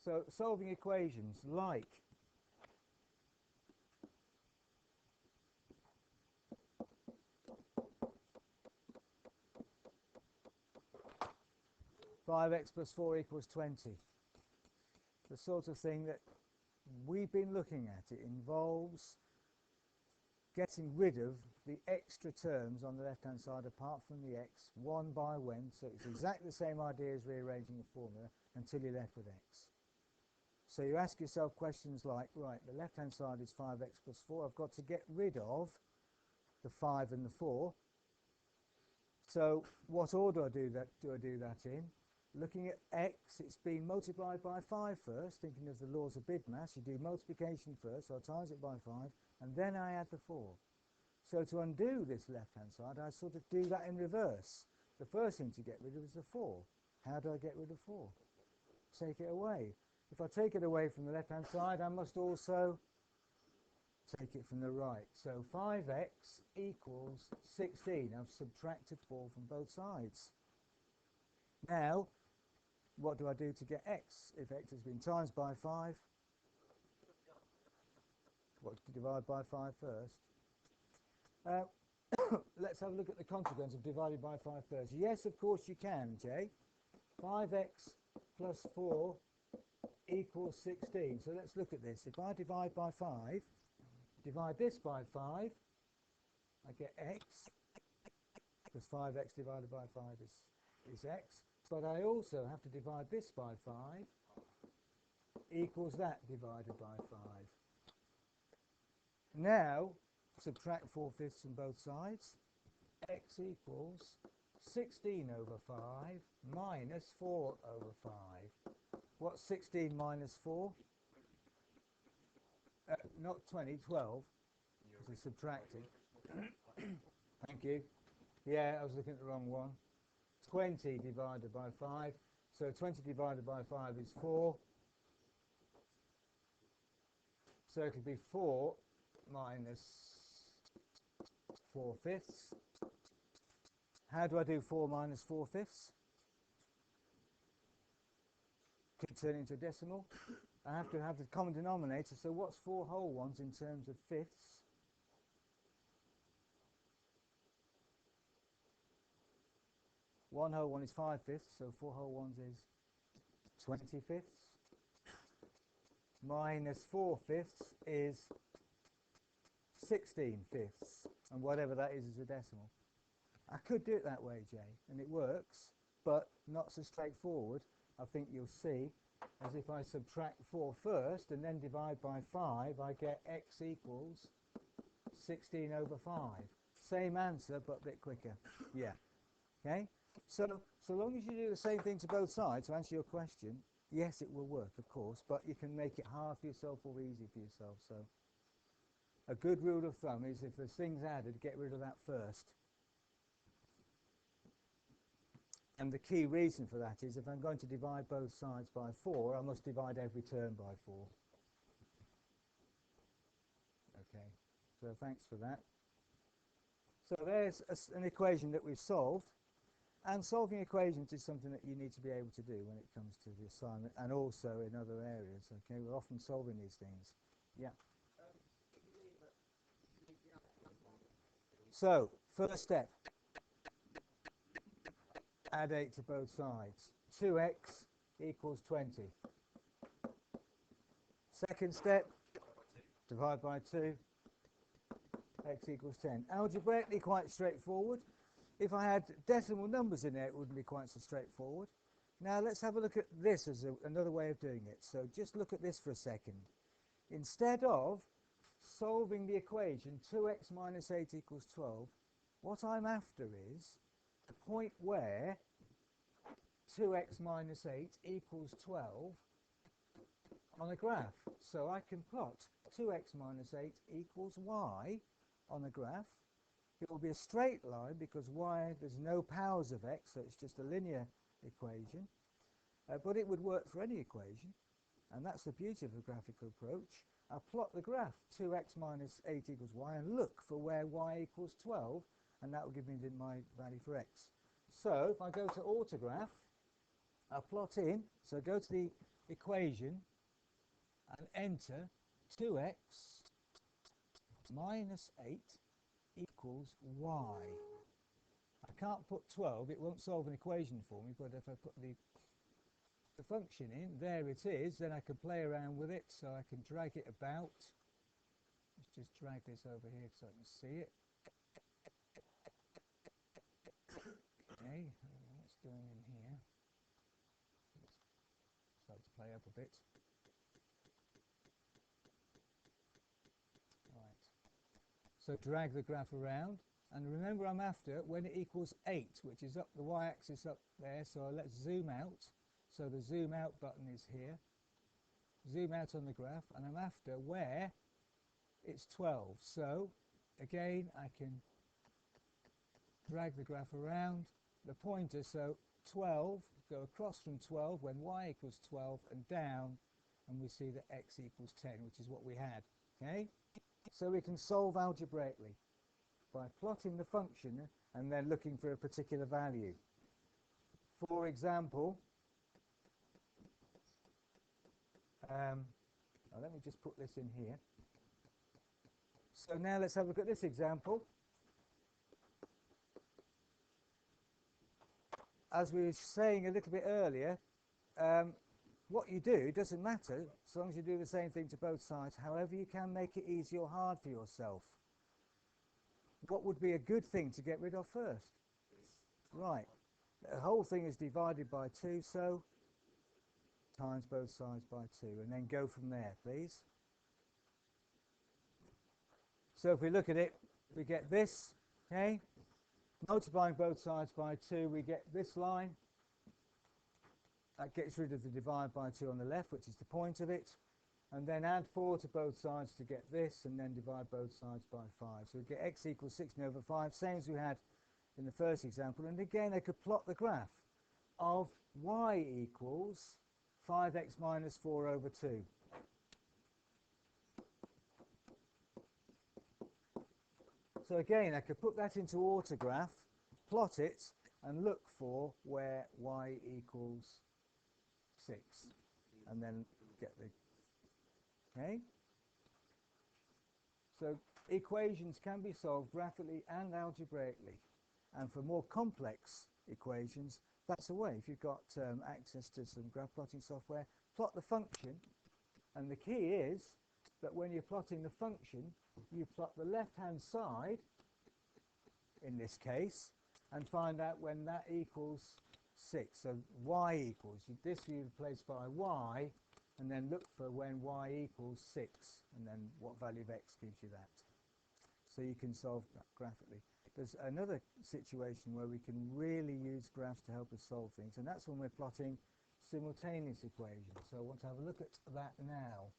So solving equations like 5x plus 4 equals 20. The sort of thing that we've been looking at. It involves getting rid of the extra terms on the left-hand side apart from the x, one by one. So it's exactly the same idea as rearranging the formula until you're left with x. So you ask yourself questions like, right, the left-hand side is 5x plus 4. I've got to get rid of the 5 and the 4. So what order do I do that in? Looking at x, it's been multiplied by 5 first, thinking of the laws of BIDMAS. You do multiplication first, so I times it by 5, and then I add the 4. So to undo this left-hand side, I sort of do that in reverse. The first thing to get rid of is the 4. How do I get rid of 4? Take it away. If I take it away from the left-hand side, I must also take it from the right. So 5x equals 16. I've subtracted 4 from both sides. Now, what do I do to get x? If x has been times by 5, what to divide by 5 first? Let's have a look at the consequence of dividing by 5 first. Yes, of course you can, Jay. 5x plus 4 equals 16. So let's look at this. If I divide by 5, divide this by 5, I get x, because 5x divided by 5 is x. But I also have to divide this by 5 equals that divided by 5. Now, subtract 4/5 from both sides. X equals 16 over 5 minus 4 over 5. What's 16 minus 4? Not 20, 12. Because I subtracted. Thank you. Yeah, I was looking at the wrong one. 20 divided by 5. So 20 divided by 5 is 4. So it'll be 4 minus 4/5. How do I do 4 minus 4/5? Can it turn into a decimal? I have to have the common denominator. So what's 4 whole ones in terms of fifths? One whole one is 5/5, so 4 whole ones is 20/5. Minus 4/5 is 16/5, and whatever that is a decimal. I could do it that way, Jay, and it works, but not so straightforward. I think you'll see, as if I subtract 4 first and then divide by 5, I get x equals 16 over 5. Same answer, but a bit quicker. Yeah. Okay? So long as you do the same thing to both sides, to answer your question, yes, it will work, of course, but you can make it hard for yourself or easy for yourself. So a good rule of thumb is if there's things added, get rid of that first. And the key reason for that is if I'm going to divide both sides by 4, I must divide every term by 4. Okay, so thanks for that. So there's an equation that we've solved. And solving equations is something that you need to be able to do when it comes to the assignment and also in other areas. Okay, we're often solving these things. Yeah. So, first step. Add 8 to both sides. 2x equals 20. Second step, divide by 2. X equals 10. Algebraically quite straightforward. If I had decimal numbers in there, it wouldn't be quite so straightforward. Now let's have a look at this as another way of doing it. So just look at this for a second. Instead of solving the equation 2x minus 8 equals 12, what I'm after is the point where 2x minus 8 equals 12 on a graph. So I can plot 2x minus 8 equals y on a graph. It will be a straight line because y, there's no powers of x, so it's just a linear equation. But it would work for any equation, and that's the beauty of a graphical approach. I'll plot the graph 2x minus 8 equals y and look for where y equals 12, and that will give me my value for x. So if I go to autograph, I'll plot in, so go to the equation and enter 2x minus 8 equals y. I can't put 12, it won't solve an equation for me, but if I put the function in, there it is, then I can play around with it, so I can drag it about. Let's just drag this over here so I can see it. Okay, what's going in here? Start to play up a bit. Right. So drag the graph around, and remember I'm after when it equals 8, which is up the y-axis up there, so let's zoom out. So the zoom out button is here. Zoom out on the graph, and I'm after where it's 12. So again, I can drag the graph around the pointer, so 12, go across from 12 when y equals 12 and down, and we see that x equals 10, which is what we had. Okay, so we can solve algebraically by plotting the function and then looking for a particular value. For example, let me just put this in here. So now let's have a look at this example. As we were saying a little bit earlier, what you do doesn't matter as long as you do the same thing to both sides. However, you can make it easy or hard for yourself. What would be a good thing to get rid of first? Right, the whole thing is divided by 2, so times both sides by 2, and then go from there, please. So if we look at it, we get this, okay? Multiplying both sides by 2, we get this line. That gets rid of the divide by 2 on the left, which is the point of it. And then add 4 to both sides to get this, and then divide both sides by 5. So we get x equals 16 over 5, same as we had in the first example. And again, I could plot the graph of y equals 5x minus 4 over 2. So again, I could put that into autograph, plot it, and look for where y equals 6, and then get the, okay? So equations can be solved graphically and algebraically, and for more complex equations, that's a way. If you've got access to some graph plotting software, plot the function, and the key is that when you're plotting the function, you plot the left-hand side, in this case, and find out when that equals 6. So y equals, this you replace by y, and then look for when y equals 6, and then what value of x gives you that. So you can solve that graphically. There's another situation where we can really use graphs to help us solve things, and that's when we're plotting simultaneous equations. So I want to have a look at that now.